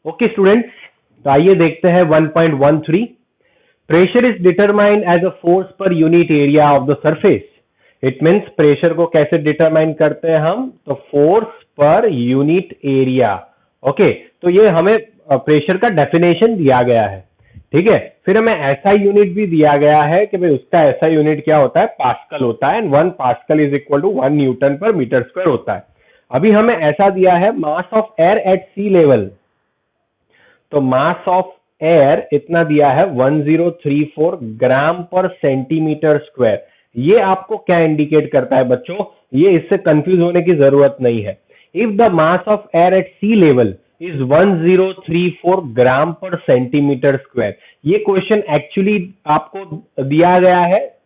Okay students, तो आइए देखते हैं 1.13। Pressure is determined as a force per unit area of the surface. It means pressure को कैसे डिटरमाइन करते हैं हम, तो force per unit area. Okay, तो ये हमें प्रेशर का डेफिनेशन दिया गया है, ठीक है। फिर हमें ऐसा यूनिट भी दिया गया है कि भाई उसका ऐसा यूनिट क्या होता है, पास्कल होता है, and 1 pascal is equal to 1 newton per metre square होता है। अभी हमें ऐसा दिया है mass of air at sea level, तो मास ऑफ एयर इतना दिया है 1034 ग्राम पर सेंटीमीटर स्क्वायर। ये आपको क्या इंडिकेट करता है बच्चों, ये इससे कंफ्यूज होने की जरूरत नहीं है। If the mass of air at sea level is 1034 gram per centimetre square, ये क्वेश्चन एक्चुअली आपको दिया गया है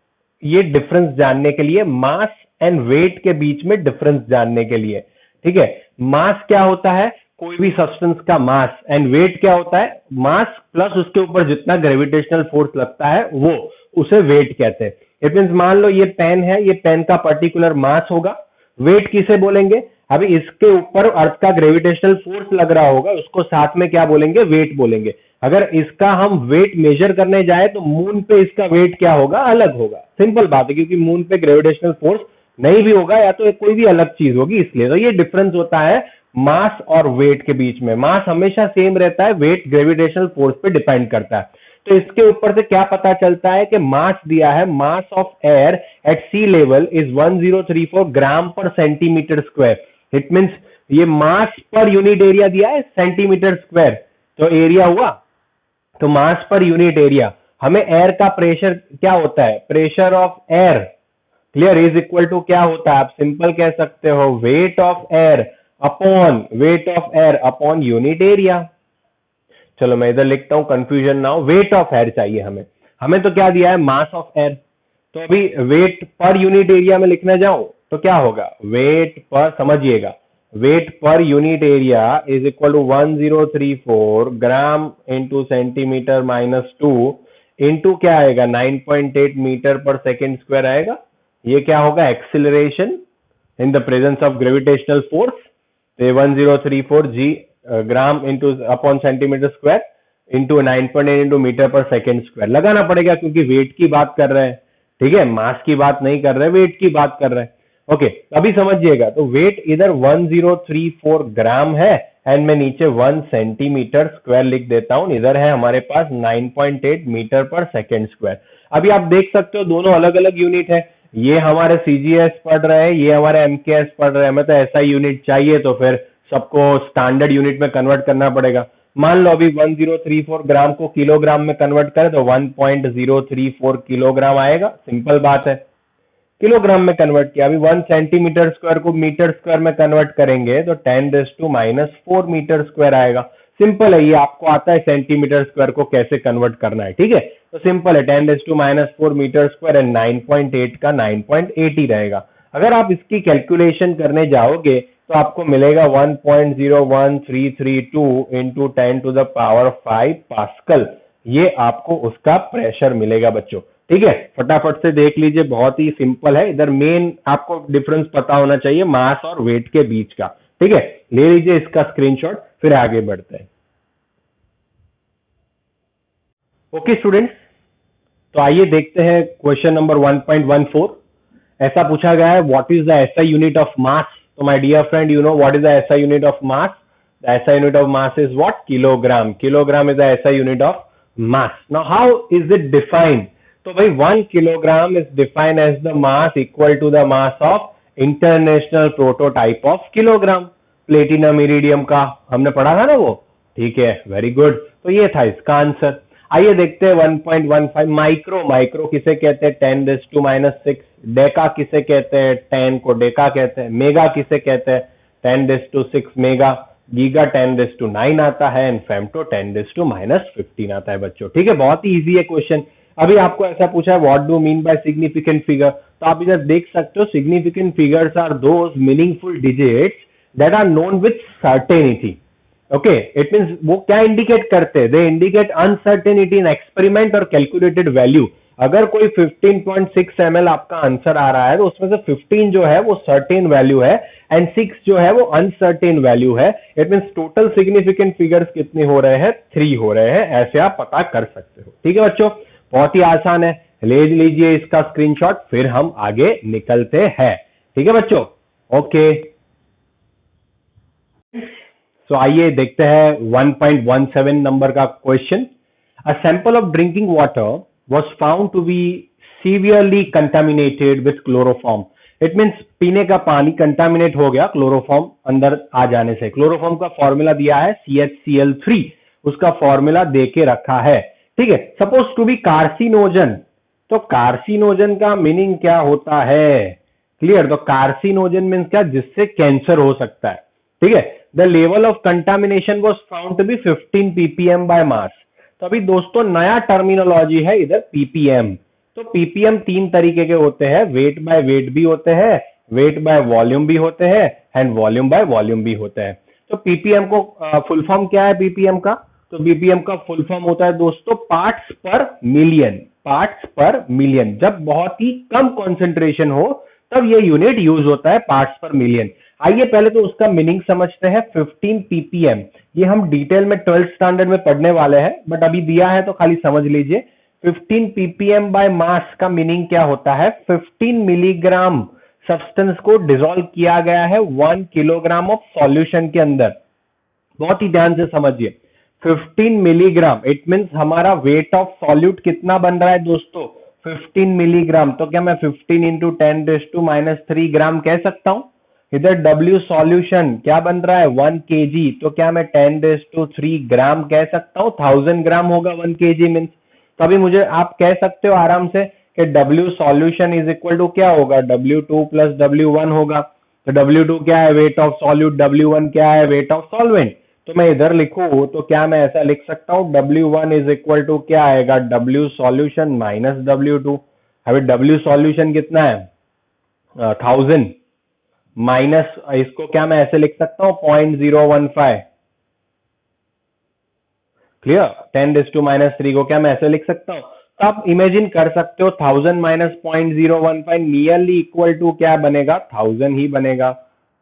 ये डिफरेंस जानने के लिए, मास एंड वेट के बीच में डिफरेंस जानने के लिए, ठीक है। मास क्या होता है, कोई भी सब्सटेंस का मास, एंड वेट क्या होता है, मास प्लस उसके ऊपर जितना ग्रेविटेशनल फोर्स लगता है वो, उसे वेट कहते हैं। इट मींस मान लो ये पेन है, ये पेन का पर्टिकुलर मास होगा, वेट किसे बोलेंगे, अभी इसके ऊपर अर्थ का ग्रेविटेशनल फोर्स लग रहा होगा, उसको साथ में क्या बोलेंगे, वेट बोलेंगे। अगर इसका हम वेट मेजर करने जाए तो मून पे इसका वेट क्या होगा, अलग होगा। सिंपल बात है, क्योंकि मून पे ग्रेविटेशनल फोर्स नहीं भी होगा, या तो कोई भी अलग चीज होगी, इसलिए तो ये डिफरेंस होता है मास और वेट के बीच में। मास हमेशा सेम रहता है, वेट ग्रेविटेशनल फोर्स पे डिपेंड करता है। तो इसके ऊपर से क्या पता चलता है कि मास दिया है, mass of air at sea level is 1034 gram per centimetre square. It means ये मास पर यूनिट एरिया दिया है सेंटीमीटर स्क्वायर, तो एरिया हुआ, तो मास पर यूनिट एरिया। हमें एयर का प्रेशर क्या होता है, pressure of air, clear, is equal to क्या होता है, आप सिंपल कह सकते हो weight of air upon weight of air upon unit area. चलो मैं इधर लिखता हूं, कंफ्यूजन ना हो, वेट ऑफ एयर चाहिए हमें। हमें तो क्या दिया है, मास ऑफ एयर। तो अभी वेट पर यूनिट एरिया में लिखने जाऊं तो क्या होगा, वेट पर, समझिएगा, weight per unit area is equal to 1034 gram into centimetre minus 2 into क्या आएगा, 9.8 मीटर पर सेकेंड स्क्वायर आएगा। ये क्या होगा, acceleration in the presence of gravitational force. तो 1034 g gram into upon centimetre square into 9.8 into metre per second square लगाना पड़ेगा, क्योंकि वेट की बात कर रहे हैं, ठीक है, मास की बात नहीं कर रहे, वेट की बात कर रहे हैं। ओके, अभी समझिएगा, तो वेट इधर 1034 ग्राम है, एंड मैं नीचे 1 सेंटीमीटर स्क्वायर लिख देता हूं। इधर है हमारे पास 9.8 मीटर पर सेकेंड स्क्वायर। अभी आप देख सकते हो दोनों अलग अलग यूनिट है, ये हमारे सीजीएस पढ़ रहे हैं, ये हमारे एमकेएस पढ़ रहे हैं। हमें तो ऐसा यूनिट चाहिए, तो फिर सबको स्टैंडर्ड यूनिट में कन्वर्ट करना पड़ेगा। मान लो अभी 1034 ग्राम को किलोग्राम में कन्वर्ट करें तो 1.034 किलोग्राम आएगा, सिंपल बात है, किलोग्राम में कन्वर्ट किया। अभी 1 सेंटीमीटर स्क्वायर को मीटर स्क्वायर में कन्वर्ट करेंगे तो 10⁻⁻⁴ मीटर स्क्वायर आएगा। सिंपल है, ये आपको आता है सेंटीमीटर स्क्वायर को कैसे कन्वर्ट करना है, ठीक है। तो सिंपल है, 10⁻⁴ मीटर स्क्वायर एंड 9.8 का 9.8 ही रहेगा। अगर आप इसकी कैलकुलेशन करने जाओगे तो आपको मिलेगा 1.01332 इंटू 10⁵ पास्कल। ये आपको उसका प्रेशर मिलेगा बच्चों, ठीक है। फटाफट से देख लीजिए, बहुत ही सिंपल है। इधर मेन आपको डिफरेंस पता होना चाहिए मास और वेट के बीच का, ठीक है। ले लीजिए इसका स्क्रीनशॉट, फिर आगे बढ़ते हैं। ओके स्टूडेंट्स, तो आइए देखते हैं क्वेश्चन नंबर 1.14। ऐसा पूछा गया है, what is the SI unit of mass. तो my dear friend, you know what is the SI unit of mass. The SI unit of mass is what, kilogram. Kilogram is the SI unit of mass. Now how is it defined, तो भाई 1 kilogram is defined as the mass equal to the mass of international prototype of kilogram. Platinum iridium का हमने पढ़ा था ना वो, ठीक है, वेरी गुड। तो ये था इसका आंसर। आइए देखते हैं 1.15 माइक्रो। माइक्रो किसे कहते हैं, 10⁻⁻⁶। डेका किसे कहते हैं, 10 को डेका कहते हैं। मेगा किसे कहते हैं, 10⁻⁶ मेगा। गीगा 10⁻⁹ आता है, एंड फेम्टो 10⁻⁻15 आता है बच्चों, ठीक है। बहुत ही इजी है क्वेश्चन। अभी आपको ऐसा पूछा है what do mean by significant figure, तो आप इधर देख सकते हो, significant figures are those meaningful digits that are known with certainty. Okay, it means वो क्या इंडिकेट करते हैं, they indicate uncertainty in experiment और कैलकुलेटेड वैल्यू। अगर कोई 15.6 ml आपका आंसर आ रहा है तो उसमें से 15 जो है वो सर्टेन वैल्यू है एंड 6 जो है वो अनसर्टेन वैल्यू है। It means total significant figures कितने हो रहे हैं, 3 हो रहे हैं। ऐसे आप पता कर सकते हो। ठीक है बच्चों, बहुत ही आसान है, ले लीजिए इसका स्क्रीनशॉट, फिर हम आगे निकलते हैं। ठीक है बच्चों, ओके। तो आइए देखते हैं 1.17 नंबर का question. A sample of drinking water was found to be severely contaminated with chloroform. It means पीने का पानी कंटामिनेट हो गया क्लोरोफॉर्म अंदर आ जाने से। क्लोरोफॉर्म का फॉर्मूला दिया है CHCl3, उसका फॉर्मूला दे के रखा है। ठीक है, सपोज टू बी कार्सिनोजन। तो कार्सिनोजन का मीनिंग क्या होता है, क्लियर? तो कार्सिनोजन मीन्स क्या, जिससे कैंसर हो सकता है। ठीक है, the level of contamination was found to be 15 ppm by mass. तो अभी दोस्तों नया टर्मिनोलॉजी है इधर पीपीएम। तो पीपीएम 3 तरीके के होते हैं, वेट बाय वेट भी होते हैं, वेट बाय वॉल्यूम भी होते हैं एंड वॉल्यूम बाय वॉल्यूम भी होते हैं। तो पीपीएम को फुल फॉर्म क्या है पीपीएम का? तो पीपीएम का फुल फॉर्म होता है दोस्तों पार्ट्स पर मिलियन। पार्ट्स पर मिलियन, जब बहुत ही कम कॉन्सेंट्रेशन हो तब ये यूनिट यूज होता है, पार्ट्स पर मिलियन। आइए पहले तो उसका मीनिंग समझते हैं। 15 ppm, ये हम डिटेल में 12th स्टैंडर्ड में पढ़ने वाले हैं, बट अभी दिया है तो खाली समझ लीजिए। 15 ppm बाय मास का मीनिंग क्या होता है? 15 मिलीग्राम सब्सटेंस को डिसॉल्व किया गया है 1 किलोग्राम ऑफ सॉल्यूशन के अंदर। बहुत ही ध्यान से समझिए, 15 मिलीग्राम, इट मींस हमारा वेट ऑफ सॉल्यूट कितना बन रहा है दोस्तों? 15 मिलीग्राम। तो क्या मैं 15 इंटू 10⁻³ ग्राम कह सकता हूं? इधर W सॉल्यूशन क्या बन रहा है? 1 kg। तो क्या मैं 10⁻³ ग्राम कह सकता हूं? 1000 ग्राम होगा 1 kg मीन्स। तो अभी मुझे आप कह सकते हो आराम से कि W solution is equal to क्या होगा? W2 प्लस W1 होगा। तो W2 क्या है? Weight of solute. W1 क्या है? Weight of solvent. तो मैं इधर लिखूं तो क्या मैं ऐसा लिख सकता हूं? W1 इज इक्वल टू क्या आएगा? W solution minus W2। अभी W सॉल्यूशन कितना है? 1000 माइनस, इसको क्या मैं ऐसे लिख सकता हूं? 0.015। क्लियर? 10⁻³ को क्या मैं ऐसे लिख सकता हूं? तो आप इमेजिन कर सकते हो 1000 माइनस 0.015 नियरली इक्वल टू क्या बनेगा? 1000 ही बनेगा।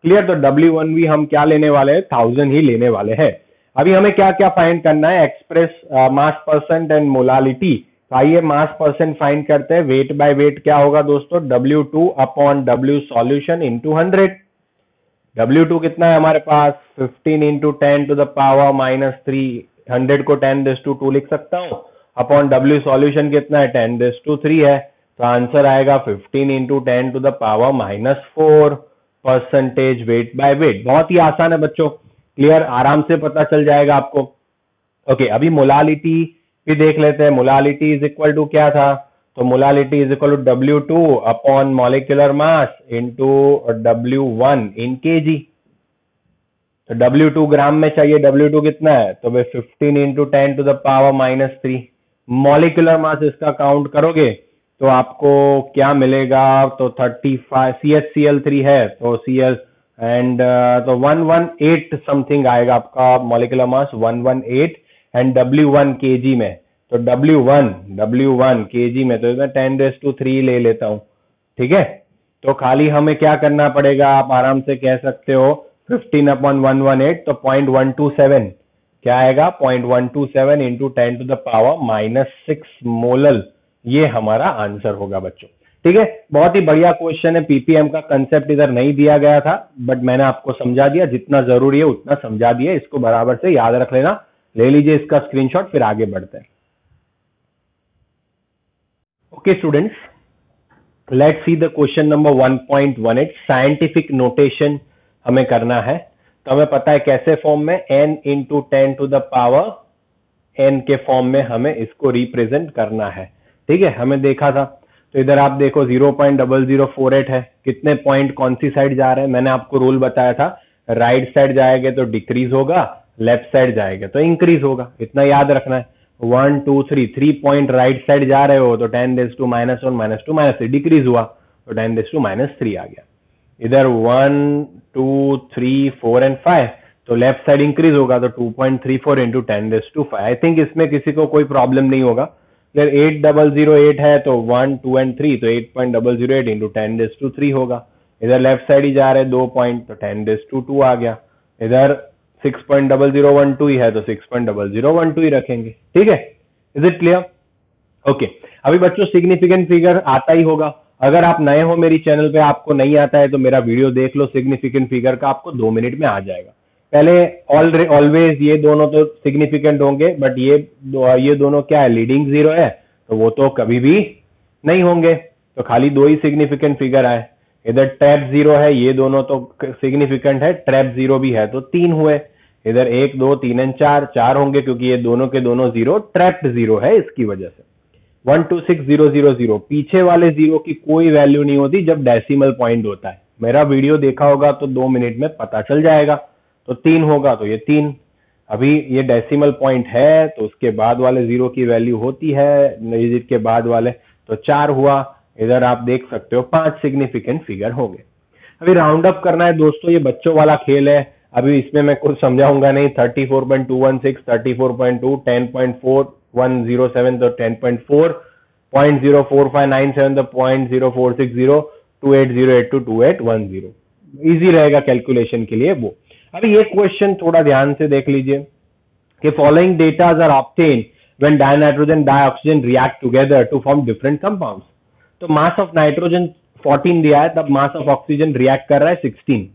क्लियर? तो W1 भी हम क्या लेने वाले हैं? 1000 ही लेने वाले हैं। अभी हमें क्या क्या फाइंड करना है? Express mass percent and molality. तो आइए मास परसेंट फाइंड करते हैं। वेट बाय वेट क्या होगा दोस्तों? W2 upon W solution into 100। W2 कितना है हमारे पास? 15 इंटू 10⁻³ 100 को 10⁻² लिख सकता हूं, अपॉन W सॉल्यूशन कितना है? 10⁻³ है। तो आंसर आएगा 15 into 10⁻⁻4 percentage weight by weight. बहुत ही आसान है बच्चों, क्लियर? आराम से पता चल जाएगा आपको। ओके, अभी मोलालिटी भी देख लेते हैं। मोलालिटी इज इक्वल टू क्या था? तो molality is equal to W2 upon molecular mass into W1 in kg। तो W2 ग्राम में चाहिए, W2 कितना है? तो भाई 15 इंटू 10⁻³ मॉलिक्यूलर मास इसका काउंट करोगे तो आपको क्या मिलेगा? तो 35 CHCl3 है तो Cl एंड तो 118 समथिंग आएगा आपका molecular mass, 118 and W1 kg में। तो W1 kg में, तो मैं 10⁻³ ले लेता हूं। ठीक है, तो खाली हमें क्या करना पड़ेगा? आप आराम से कह सकते हो 15 अपॉन 118, तो 0.127 क्या आएगा? 0.127 इंटू 10⁻⁻6 मोलल, ये हमारा आंसर होगा बच्चों। ठीक है, बहुत ही बढ़िया क्वेश्चन है। पीपीएम का कंसेप्ट इधर नहीं दिया गया था, बट मैंने आपको समझा दिया, जितना जरूरी है उतना समझा दिया। इसको बराबर से याद रख लेना। ले लीजिए इसका स्क्रीनशॉट, फिर आगे बढ़ते हैं। Okay students, let's see the question number 1.18। Scientific notation हमें करना है। तो हमें पता है कैसे फॉर्म में, n इंटू 10⁻n के फॉर्म में हमें इसको रिप्रेजेंट करना है। ठीक है, हमें देखा था। तो इधर आप देखो 0.0048 है। कितने पॉइंट कौन सी साइड जा रहे हैं? मैंने आपको रूल बताया था, राइट साइड जाएंगे तो डिक्रीज होगा, लेफ्ट साइड जाएगा तो इंक्रीज होगा। इतना याद रखना है। 1 2 3 पॉइंट राइट साइड जा रहे हो तो 10⁻⁻1 -2 डिक्रीज हुआ तो 10⁻³ आ गया। इधर 1 2 3 4 एंड 5 तो लेफ्ट साइड इंक्रीज होगा तो 2.34 इंटू 10⁻⁵। आई थिंक इसमें किसी को कोई प्रॉब्लम नहीं होगा। अगर 8008 है तो 1, 2 एंड 3, तो 8.008 इंटू 10⁻³ होगा। इधर लेफ्ट साइड ही जा रहे 2 पॉइंट, तो 10⁻² आ गया। इधर 6.0012 ही है तो 6.0012 ही रखेंगे। ठीक है, इज इट क्लियर? ओके, अभी बच्चों सिग्निफिकेंट फिगर आता ही होगा। अगर आप नए हो मेरी चैनल पे, आपको नहीं आता है तो मेरा वीडियो देख लो सिग्निफिकेंट फिगर का, आपको 2 मिनट में आ जाएगा। पहले ऑलवेज ये दोनों तो सिग्निफिकेंट होंगे, बट ये दोनों क्या है, लीडिंग जीरो है, तो वो तो कभी भी नहीं होंगे। तो खाली 2 ही सिग्निफिकेंट फिगर आए। इधर ट्रैप जीरो है, ये दोनों तो सिग्निफिकेंट है, ट्रैप जीरो भी है, तो 3 हुए। इधर 1, 2, 3 एंड 4 होंगे, क्योंकि ये दोनों के दोनों जीरो ट्रैप जीरो है, इसकी वजह से। 126,000, पीछे वाले जीरो की कोई वैल्यू नहीं होती जब डेसिमल पॉइंट होता है। मेरा वीडियो देखा होगा तो 2 मिनट में पता चल जाएगा। तो 3 होगा तो ये 3। अभी ये डेसिमल पॉइंट है तो उसके बाद वाले जीरो की वैल्यू होती है, डिजिट के बाद वाले, तो 4 हुआ। इधर आप देख सकते हो 5 सिग्निफिकेंट फिगर होंगे। अभी राउंड अप करना है दोस्तों, ये बच्चों वाला खेल है, अभी इसमें मैं कुछ समझाऊंगा नहीं। 34.216, 34.2, 10.4107 तो 10.4, 0.04597 तो 0.0460, 2808 to 2810, इजी रहेगा कैलकुलेशन के लिए वो। अभी ये क्वेश्चन थोड़ा ध्यान से देख लीजिए कि following datas are obtained when dinitrogen dioxygen react together to form different compounds. तो मास ऑफ नाइट्रोजन 14 दिया है, तब मास ऑफ ऑक्सीजन रिएक्ट कर रहा है 16।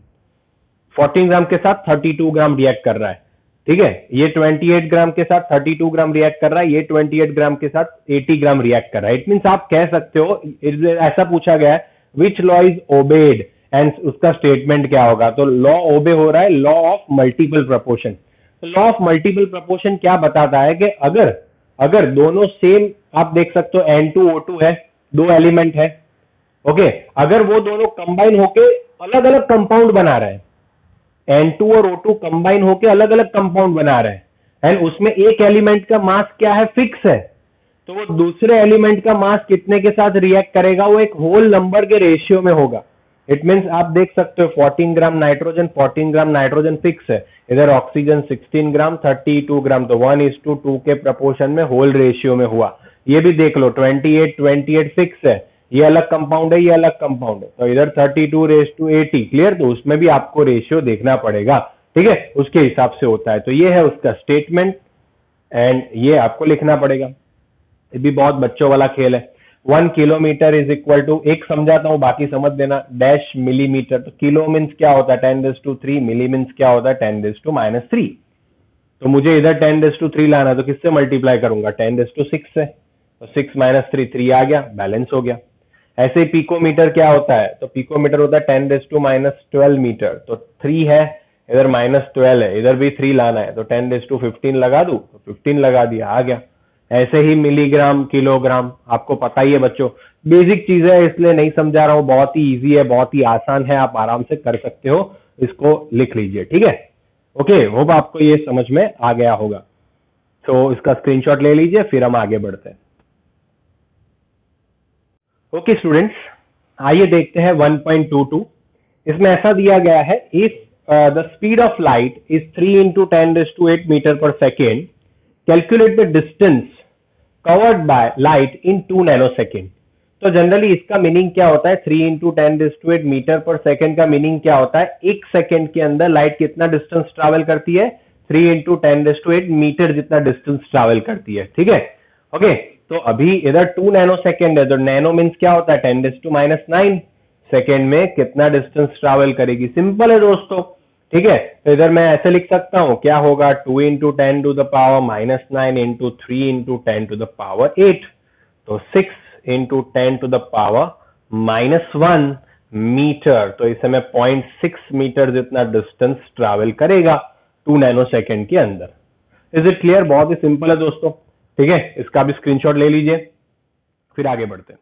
14 ग्राम के साथ 32 ग्राम रिएक्ट कर रहा है। ठीक है, ये 28 ग्राम के साथ 32 ग्राम रिएक्ट कर रहा है, ये 28 ग्राम के साथ 80 ग्राम रिएक्ट कर रहा है। इट मीन्स आप कह सकते हो, ऐसा पूछा गया है which law is obeyed, and उसका स्टेटमेंट क्या होगा। तो लॉ ओबे हो रहा है लॉ ऑफ मल्टीपल प्रपोर्शन। तो लॉ ऑफ मल्टीपल प्रपोर्शन क्या बताता है कि अगर दोनों सेम, आप देख सकते हो N2O2 है, 2 एलिमेंट है, ओके, अगर वो दोनों कंबाइन होके अलग अलग कंपाउंड बना रहे हैं, N2 और O2 कंबाइन होके अलग अलग कंपाउंड बना रहे हैं, एंड उसमें एक एलिमेंट का मास क्या है, फिक्स है, तो वो दूसरे एलिमेंट का मास कितने के साथ रिएक्ट करेगा, वो एक होल नंबर के रेशियो में होगा। इट मींस आप देख सकते हो 14 ग्राम नाइट्रोजन फिक्स है, इधर ऑक्सीजन 16 ग्राम 32 ग्राम, तो 1:2 के प्रपोर्शन में होल रेशियो में हुआ। ये भी देख लो 28 फिक्स है, ये अलग कंपाउंड है, ये अलग कंपाउंड है, तो इधर 32:80 क्लियर। तो उसमें भी आपको रेशियो देखना पड़ेगा, ठीक है, उसके हिसाब से होता है। तो ये है उसका स्टेटमेंट, एंड ये आपको लिखना पड़ेगा। ये भी बहुत बच्चों वाला खेल है। 1 किलोमीटर इज इक्वल टू, एक समझाता हूं बाकी समझ देना, डैश मिलीमीटर। तो किलो मीन्स क्या होता है 10⁻3, मिली मीन्स क्या होता है 10⁻⁻3। तो मुझे इधर 10⁻3 लाना, तो किससे मल्टीप्लाई करूंगा 10⁻6 से, तो 6 - 3 3 आ गया, बैलेंस हो गया। ऐसे ही पिकोमीटर क्या होता है, तो पिकोमीटर होता है 10⁻12 मीटर, तो 3 है, इधर -12 है, इधर भी 3 लाना है, तो 10⁻15 लगा दूं, तो 15 लगा दिया, आ गया। ऐसे ही मिलीग्राम, किलोग्राम, आपको पता ही है बच्चों, बेसिक चीज है इसलिए नहीं समझा रहा हूं, बहुत ही इजी है, बहुत ही आसान है, आप आराम से कर सकते हो। इसको लिख लीजिए, ठीक है, ओके। होप आपको ये समझ में आ गया होगा। तो इसका स्क्रीनशॉट ले लीजिए, फिर हम आगे बढ़ते हैं। ओके स्टूडेंट्स, आइए देखते हैं 1.22। इसमें ऐसा दिया गया है, if the speed of light is 3 × 10⁸ metre per second, calculate the distance covered by light in 2 nanosecond. तो जनरली इसका मीनिंग क्या होता है, 3 × 10⁸ मीटर पर सेकेंड का मीनिंग क्या होता है, 1 सेकेंड के अंदर लाइट कितना डिस्टेंस ट्रैवल करती है, 3 × 10⁸ मीटर जितना डिस्टेंस ट्रैवल करती है, ठीक है, ओके। तो अभी इधर 2 नैनोसेकेंड है, तो नैनो मीन्स क्या होता है 10⁻⁹ सेकेंड में कितना डिस्टेंस ट्रैवल करेगी, सिंपल है दोस्तों, ठीक है। तो इधर मैं ऐसे लिख सकता हूं, क्या होगा 2 × 10⁻⁻⁹ × 3 × 10⁻8, तो 6 × 10⁻⁻1 मीटर। तो इसे मैं 0.6 मीटर जितना डिस्टेंस ट्रैवल करेगा 2 नैनोसेकेंड के अंदर। Is it clear? बहुत ही सिंपल है दोस्तों, ठीक है। इसका भी स्क्रीनशॉट ले लीजिए, फिर आगे बढ़ते हैं।